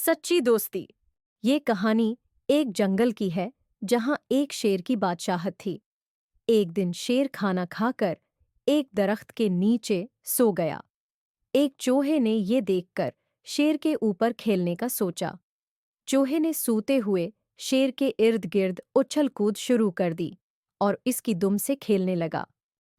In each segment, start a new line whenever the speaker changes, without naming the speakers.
सच्ची दोस्ती। ये कहानी एक जंगल की है जहाँ एक शेर की बादशाहत थी। एक दिन शेर खाना खाकर एक दरख्त के नीचे सो गया। एक चूहे ने ये देखकर शेर के ऊपर खेलने का सोचा। चूहे ने सूते हुए शेर के इर्द गिर्द उछल कूद शुरू कर दी और इसकी दुम से खेलने लगा।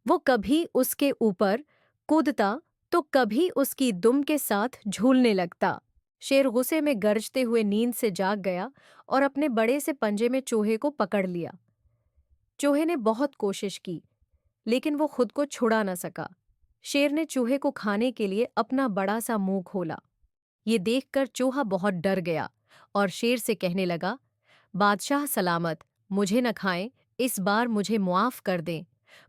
वो कभी उसके ऊपर कूदता तो कभी उसकी दुम के साथ झूलने लगता। शेर गुस्से में गरजते हुए नींद से जाग गया और अपने बड़े से पंजे में चूहे को पकड़ लिया। चूहे ने बहुत कोशिश की, लेकिन वो खुद को छुड़ा न सका। शेर ने चूहे को खाने के लिए अपना बड़ा सा मुंह खोला। ये देखकर चूहा बहुत डर गया और शेर से कहने लगा, बादशाह सलामत, मुझे न खाएं, इस बार मुझे मुआफ कर दें,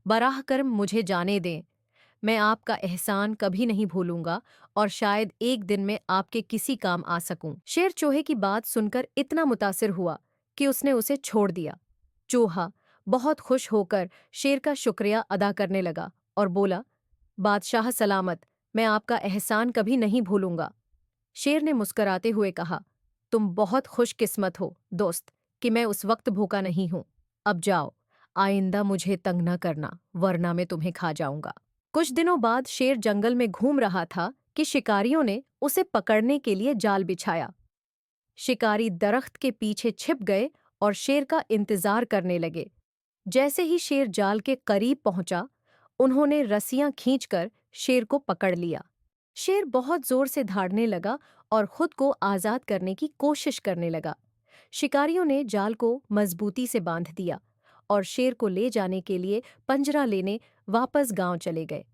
बराह करम मुझे जाने दें। मैं आपका एहसान कभी नहीं भूलूंगा और शायद एक दिन में आपके किसी काम आ सकूं। शेर चूहे की बात सुनकर इतना मुतासिर हुआ कि उसने उसे छोड़ दिया। चूहा बहुत खुश होकर शेर का शुक्रिया अदा करने लगा और बोला, बादशाह सलामत, मैं आपका एहसान कभी नहीं भूलूंगा। शेर ने मुस्कराते हुए कहा, तुम बहुत खुशकिस्मत हो दोस्त कि मैं उस वक्त भूखा नहीं हूं। अब जाओ, आइंदा मुझे तंग न करना, वरना मैं तुम्हें खा जाऊंगा। कुछ दिनों बाद शेर जंगल में घूम रहा था कि शिकारियों ने उसे पकड़ने के लिए जाल बिछाया। शिकारी दरख्त के पीछे छिप गए और शेर का इंतजार करने लगे। जैसे ही शेर जाल के करीब पहुंचा, उन्होंने रस्सियां खींचकर शेर को पकड़ लिया। शेर बहुत जोर से दहाड़ने लगा और खुद को आजाद करने की कोशिश करने लगा। शिकारियों ने जाल को मजबूती से बांध दिया और शेर को ले जाने के लिए पंजरा लेने वापस गांव चले गए।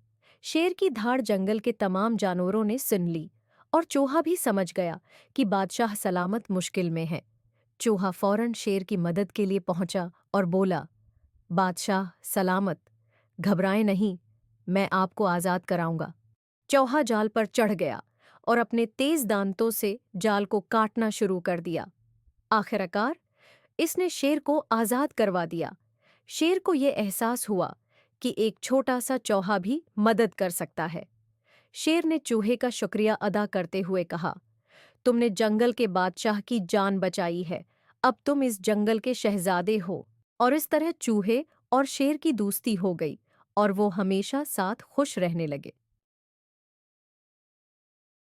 शेर की धाड़ जंगल के तमाम जानवरों ने सुन ली और चूहा भी समझ गया कि बादशाह सलामत मुश्किल में है। चूहा फौरन शेर की मदद के लिए पहुंचा और बोला, बादशाह सलामत, घबराएं नहीं, मैं आपको आजाद कराऊंगा। चौहा जाल पर चढ़ गया और अपने तेज दांतों से जाल को काटना शुरू कर दिया। आखिरकार इसने शेर को आजाद करवा दिया। शेर को यह एहसास हुआ कि एक छोटा सा चौहा भी मदद कर सकता है। शेर ने चूहे का शुक्रिया अदा करते हुए कहा, तुमने जंगल के बादशाह की जान बचाई है, अब तुम इस जंगल के शहजादे हो। और इस तरह चूहे और शेर की दोस्ती हो गई और वो हमेशा साथ खुश रहने लगे।